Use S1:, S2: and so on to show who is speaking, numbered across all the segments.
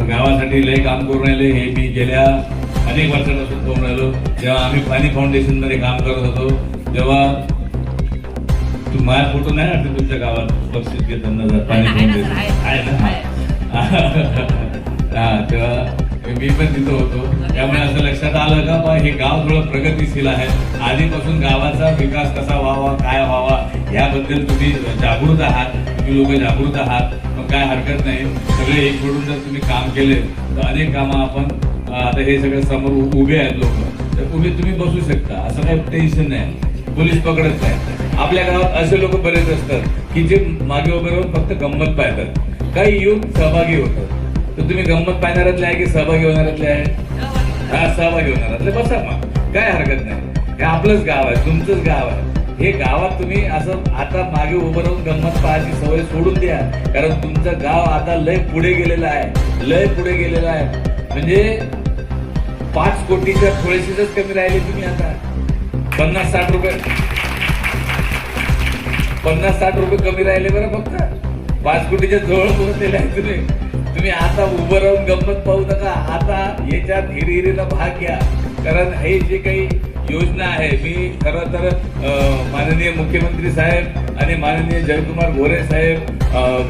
S1: गावासाठी लय काम करून राहिले. हे मी गेल्या अनेक वर्षापासून करून राहिलो. जेव्हा आम्ही पाणी फाउंडेशन मध्ये काम करत होतो तेव्हा माझा फोटो नाही वाटत तुमच्या गावात बक्षीस घेताना पाणी फाउंडेशन आहे ना. हा तेव्हा मी पण तिथं होतो. त्यामुळे असं लक्षात आलं का बा हे गाव थोडं प्रगतीशील आहे. आधीपासून गावाचा विकास कसा व्हावा काय व्हावा याबद्दल तुम्ही जागृत आहात. तुम्ही लोक जागृत आहात. मग काय हरकत नाही. सगळे एक सोडून जर तुम्ही काम केले तर अनेक कामं आपण आता हे सगळं समोर उभे आहेत लोक तर उभे तुम्ही बसू शकता. असं काही टेन्शन नाही. पोलीस पकडत नाही. आपल्या गावात असे लोक बरेच असतात की जे मागे उभे राहून फक्त गंमत पाहतात. काही येऊन सहभागी होतात. तर तुम्ही गंमत पाहणारातले आहे की सहभागी होणारातले आहे? हा सहभागी होणारातले बसा मग काय हरकत नाही. हे आपलंच गाव आहे. तुमचंच गाव आहे. हे गावात तुम्ही असं आता मागे उभं राहून गंमत पाहायची सवय सोडून द्या. कारण तुमचं गाव आता लय पुढे गेलेलं आहे. लय पुढे गेलेलं आहे. म्हणजे 5 कोटीच्या थोडेसेच कमी राहिले तुम्ही आता. 50-60 रुपये 50-60 रुपये कमी राहिले बरं. फक्त 5 कोटीच्या जवळ पोहोचलेले आहे तुम्ही. तुम्ही आता उभं राहून गंमत पाहू नका. आता याच्यात हिरिहिरीला भाग घ्या. कारण हे जे काही योजना आहे मी खरं तर माननीय मुख्यमंत्री साहेब आणि माननीय जयकुमार गोरे साहेब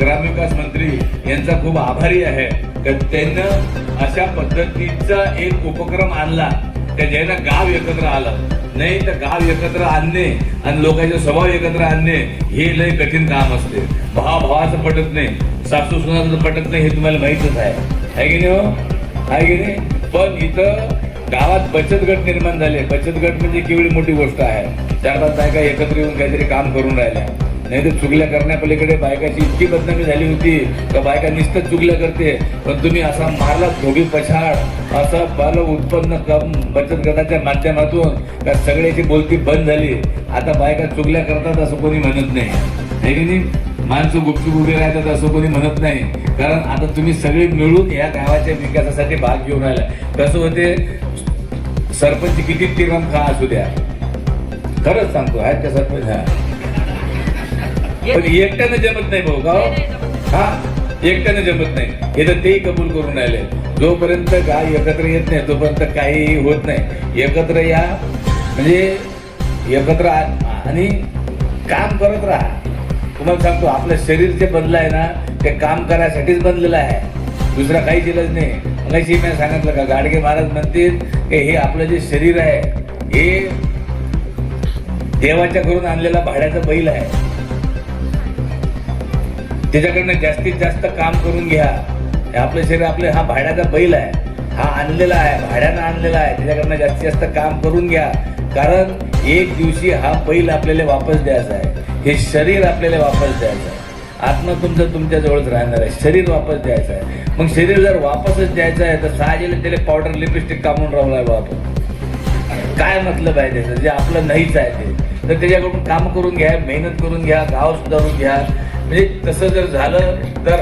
S1: ग्रामविकास मंत्री यांचा खूप आभारी आहे. तर त्यांना अशा पद्धतीचा एक उपक्रम आणला त्या ज्यानं गाव एकत्र आलं. नाही तर गाव एकत्र आणणे आणि लोकांचे स्वभाव एकत्र आणणे हे लय कठीण काम असते. भावाचं पटत नाही. सासू सुनाचं पटत नाही. हे तुम्हाला माहितच आहे की नाही? हो आहे की नाही? पण इथं गावात बचत गट निर्माण झाले. बचत गट म्हणजे केवढी मोठी गोष्ट आहे. 4-5 बायका एकत्र येऊन काहीतरी काम करून राहिल्या. नाही तर चुगल्या करण्यापलीकडे बायकाची इतकी बदनामी झाली होती का बायका नुसतं चुगल्या करते. पण तुम्ही असा मारला धोबी पछाड असं बाल उत्पन्न कम बचत गटाच्या माध्यमातून का सगळ्याची बोलती बंद झाली. आता बायका चुगल्या करतात असं कोणी म्हणत नाही. आहे की नाही? माणसं गुपचूप उभे राहतात असं कोणी म्हणत नाही. कारण आता तुम्ही सगळे मिळून या गावाच्या विकासासाठी भाग घेऊन राहिला. कसं होते सरपंच किती तिरम खा असू द्या. खरंच सांगतो आहेत का सरपंच? हा पण एकट्यानं जमत नाही भाऊ. गाव हा एकट्यानं जमत नाही. हे तर तेही कबूल करून राहिले. जोपर्यंत गाव एकत्र येत नाही तोपर्यंत काही होत नाही. एकत्र या म्हणजे एकत्र आणि काम करत राहा. तुम्हाला सांगतो आपलं शरीर जे बनलं आहे ना ते काम करायसाठीच बनलेलं आहे. दुसरा काही इलाज नाही. मगाशी मी सांगितलं का गाडगे महाराज म्हणतील की हे आपलं जे शरीर आहे हे देवाच्या घरून आणलेला भाड्याचा बैल आहे. त्याच्याकडनं जास्तीत जास्त काम करून घ्या. आपलं शरीर आपलं हा भाड्याचा बैल आहे. हा आणलेला आहे. भाड्यानं आणलेला आहे. त्याच्याकडनं जास्तीत जास्त काम करून घ्या. कारण एक दिवशी हा बैल आपल्याला वापस द्यायचा आहे. हे शरीर आपल्याला वापस द्यायचं आहे. आत्मा तुमचं तुमच्या जवळच राहणार आहे. शरीर वापस द्यायचं आहे. मग शरीर जर वापसच द्यायचं आहे तर साजेला त्याला पावडर लिपस्टिक कामून राहू लागलो आपण. काय मतलब आहे त्याचं जे आपलं नाहीच आहे ते. तर त्याच्याकडून काम करून घ्या. मेहनत करून घ्या. गाव सुधारून घ्या. म्हणजे तसं जर झालं तर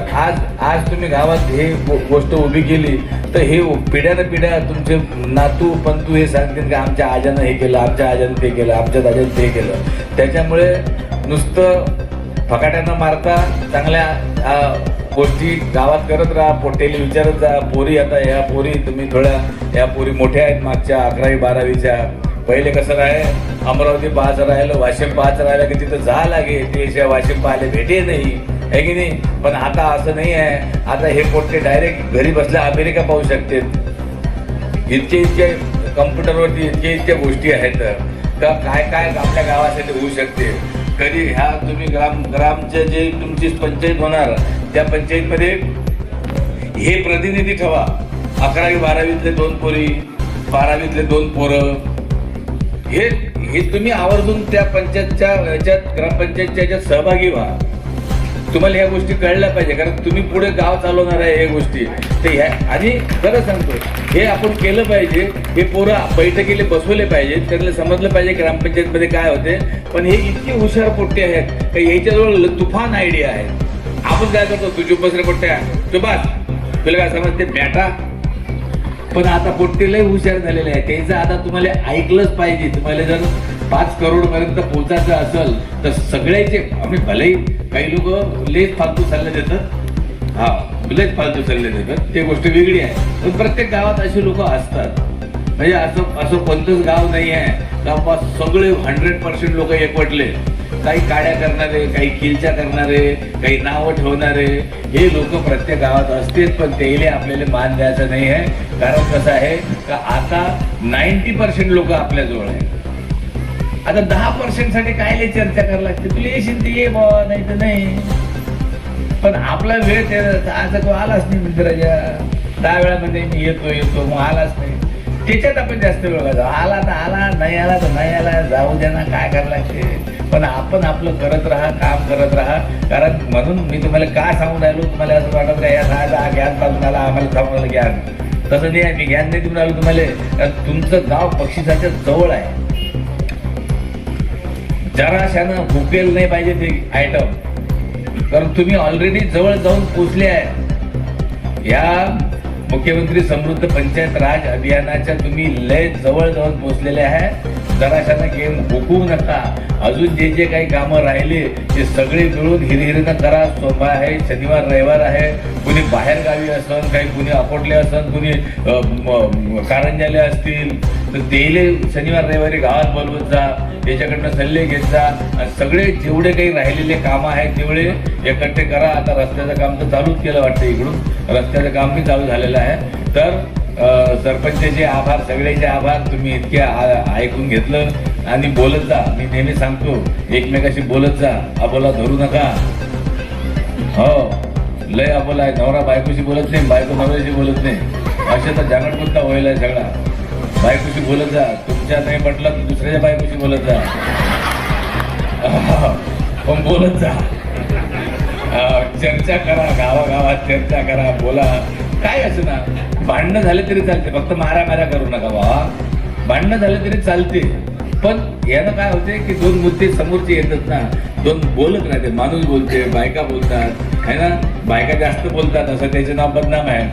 S1: आज तुम्ही गावात हे गोष्ट उभी केली तर हे पिढ्यानं पिढ्या तुमचे नातू पंतू हे सांगतील की आमच्या आजानं हे केलं, आमच्या आजानं ते केलं, आमच्या दाजानं ते केलं. त्याच्यामुळे नुसतं फकाट्यानं मारता चांगल्या गोष्टी गावात करत राहा. पोटेली विचारत जा. पोरी आता या पोरी तुम्ही थोड्या या पोरी मोठ्या आहेत. मागच्या 11वी-12वीच्या पहिले कसं राहे अमरावती पाहायचं राहिलं वाशिम पाहायचं राहिलं की तिथं जा लागे. ते वाशिम पाहायला भेटे नाही आहे की नाही? पण आता असं नाही आहे. आता हे पोट्टे डायरेक्ट घरी बसल्या अमेरिका पाहू शकते. इतके कम्प्युटरवरती इतक्या गोष्टी आहेत का काय काय आपल्या गावासाठी होऊ शकते. कधी ह्या तुम्ही ग्रामचे जे तुमची पंचायत होणार त्या पंचायतमध्ये हे प्रतिनिधी ठेवा. 11वी-12वीतले 2 पोरी 12वीतले 2 पोरं हे तुम्ही आवर्जून त्या पंचायतच्या याच्यात ग्रामपंचायतच्या याच्यात सहभागी व्हा. तुम्हाला ह्या गोष्टी कळल्या पाहिजे. कारण तुम्ही पुढे गाव चालवणार आहे हे गोष्टी. तर ह्या आणि खरं सांगतो हे आपण केलं पाहिजे. हे पोरं बैठकीला बसवले पाहिजे. त्यांना समजलं पाहिजे ग्रामपंचायतमध्ये काय होते. पण हे इतके हुशार पोट्टे आहेत का याच्याजवळ तुफान आयडिया आहे. आपण काय करतो तू चुप बस रे पोट्ट्या चुपास तुला काय समजते बॅटा. पण आता पोट्टे लय हुशार झालेले आहे. त्यांचं आता तुम्हाला ऐकलंच पाहिजे. तुम्हाला जर 5 करोड पर्यंत पोहोचायचं असेल तर सगळ्याचे आम्ही भलेही काही लोक लेच फालतू सल्ले देतात. हा लयच फालतू सल्ले देतात, ते गोष्ट वेगळी आहे. पण प्रत्येक गावात अशी लोक असतात. म्हणजे असं कोणतंच गाव नाही आहे का सगळे 100% लोक एकवटले. काही काड्या करणारे, काही किलच्या करणारे, काही नावं ठेवणारे, हे लोक प्रत्येक गावात असतील. पण तेले आपल्याला मान द्यायचं नाही आहे. कारण कसं आहे का आता 90% लोक आपल्याजवळ आहे. आता 10% साठी काय चर्चा करायला लागते. तुला येशील ते ये बाबा, नाही तर नाही. पण आपला वेळ आता तो आलाच नाही मित्राच्या 10 वेळामध्ये मी येतो मग आलाच नाही. त्याच्यात आपण जास्त वेळ घालतो. आला तर आला, नाही आला तर नाही आला, जाऊ द्या ना, काय करायला लागते. पण आपण आपलं करत राहा, काम करत राहा. कारण म्हणून मी तुम्हाला काय सांगून राहिलो, तुम्हाला असं वाटत का या ज्ञान पासून आला आम्हाला सांगून ज्ञान, तसं नाही आहे. मी ज्ञान नाही देऊन राहिलो तुम्हाला. तुमचं गाव बक्षिसाच्या जवळ आहे. जराशानं भुकेल नाही पाहिजे ते आयटम, कारण तुम्ही ऑलरेडी जवळ जाऊन पोचले आहे. या मुख्यमंत्री समृद्ध पंचायत राज अभियानाच्या तुम्ही लय जवळ जाऊन पोचलेले आहे. जराशानं गेम हुकवू नका. अजून जे काही कामं राहिले ते सगळे मिळून हिरहिरीनं करा. सोमवार आहे, शनिवार रविवार आहे. कुणी बाहेर गावी असन, काही कुणी अकोटले असन, कुणी कारंजाले असतील, तर तेले शनिवार रविवारी गावात बोलवत जा, त्याच्याकडनं सल्ले घेत जा. सगळे जेवढे काही राहिलेले कामं आहेत तेवढे एकट्ठे करा. आता रस्त्याचं काम तर चालूच केलं वाटतं. इकडून रस्त्याचं काम बी चालू झालेलं आहे. तर सरपंचाचे आभार, सगळ्याचे आभार. तुम्ही इतके ऐकून घेतलं आणि बोलत जा. मी नेहमी सांगतो, एकमेकाशी बोलत जा, अबोला धरू नका. हो, लय अबोला आहे. नवरा बायकोशी बोलत नाही, बायको नवऱ्याशी बोलत नाही. असे तर जागडपुत्ता व्हायला सगळा. बायकोशी बोलत जा. तुमच्या नाही पटलं तर दुसऱ्याच्या बायकोशी बोलत जा. पण बोलत जा, चर्चा करा, गावागावात चर्चा करा, बोला. काय असं ना, भांडणं झाले तरी चालते, फक्त मारा करू नका बाबा. भांडणं झाले तरी चालते, पण यानं काय होते की दोन मुद्दे समोरचे येतात ना, दोन बोलत राहते. माणूस बोलते, बायका बोलतात है ना. बायका जास्त बोलतात असं त्याचे नाव बदनाम आहे.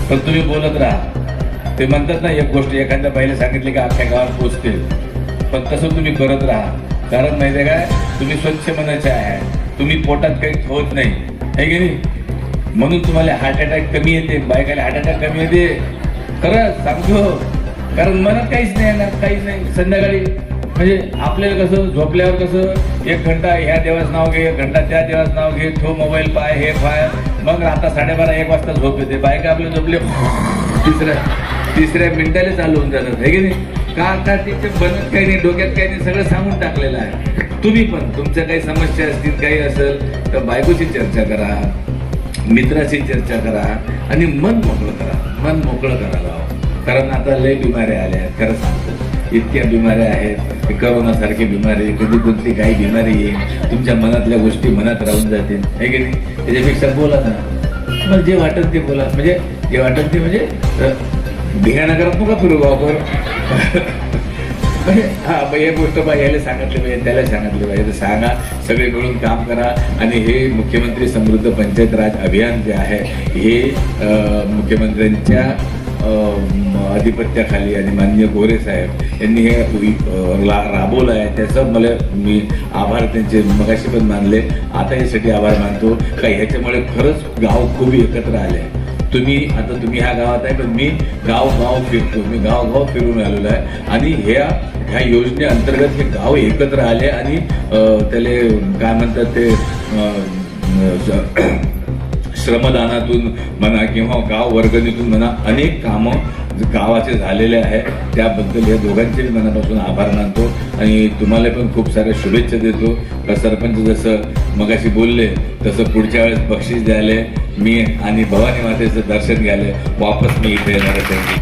S1: पण तुम्ही बोलत राहा. ते म्हणतात ना, एक गोष्ट एखाद्या बाईला सांगितली की अख्ख्या गावात पोचते. पण तसं तुम्ही करत राहा. कारण माहिती आहे काय, तुम्ही स्वच्छ मनाचे आहे. तुम्ही पोटात काही ठेवत नाही, आहे की नाही. म्हणून तुम्हाला हार्ट अटॅक कमी येते, बायकाला हार्ट अटॅक कमी येते. खरंच सांगतो, कारण मनात काहीच नाही ना, काहीच नाही. संध्याकाळी म्हणजे आपल्याला कसं झोपल्यावर कसं 1 घंटा ह्या देवाचं नाव घे, 1 घंटा त्या देवाचं नाव घे, तो मोबाईल पाय, हे पाय, मग आता 12:30-1 वाजता झोप येते. बायका आपले झोपले तिसऱ्या मिनिटाला चालू होऊन जातात, आहे की नाही. का तिथे बनत काही नाही, डोक्यात काही नाही, सगळं सांगून टाकलेलं आहे. तुम्ही पण तुमच्या काही समस्या असतील, काही असेल तर बायकोची चर्चा करा, मित्राशी चर्चा करा आणि मन मोकळं करा. मन मोकळं करा गाव. कारण आता लय बिमाऱ्या आल्या आहेत. खरं सांगतो, इतक्या बिमाऱ्या आहेत की करोनासारखी बिमारी, कधी कुठली काही बिमारी येईल, तुमच्या मनातल्या गोष्टी मनात राहून जातील, आहे की नाही. त्याच्यापेक्षा बोला ना, मग जे वाटत ते बोला. म्हणजे जे वाटत ते म्हणजे धिंगाणा करत नका फिरू वापर. हा एक गोष्ट याला सांगितली पाहिजे, त्याला सांगितलं पाहिजे, तर सांगा. सगळे मिळून काम करा. आणि हे मुख्यमंत्री समृद्ध पंचायत राज अभियान जे आहे हे मुख्यमंत्र्यांच्या अधिपत्याखाली आणि माननीय गोरे साहेब यांनी हे राबवलं आहे. त्याचं मी आभार त्यांचे मगाशी पण मानले, आता यासाठी आभार मानतो का ह्याच्यामुळे खरंच गाव खूप एकत्र आले. तुम्ही ह्या गावात आहे, पण मी गाव फिरतो. मी गाव फिरून आलेलो आहे. आणि ह्या योजनेअंतर्गत हे गाव एकत्र आले आणि त्याले काय म्हणतात ते श्रमदानातून म्हणा किंवा गाव वर्गणीतून म्हणा अनेक कामं गावाचे झालेले आहे. त्याबद्दल या दोघांचे मनापासून आभार मानतो आणि तुम्हाला पण खूप साऱ्या शुभेच्छा देतो. का सरपंच जसं मगाशी बोलले तसं पुढच्या वेळेस बक्षीस द्यायला मी आणि भवानी मातेचं दर्शन घ्यायला वापस मी इथे येणार आहे.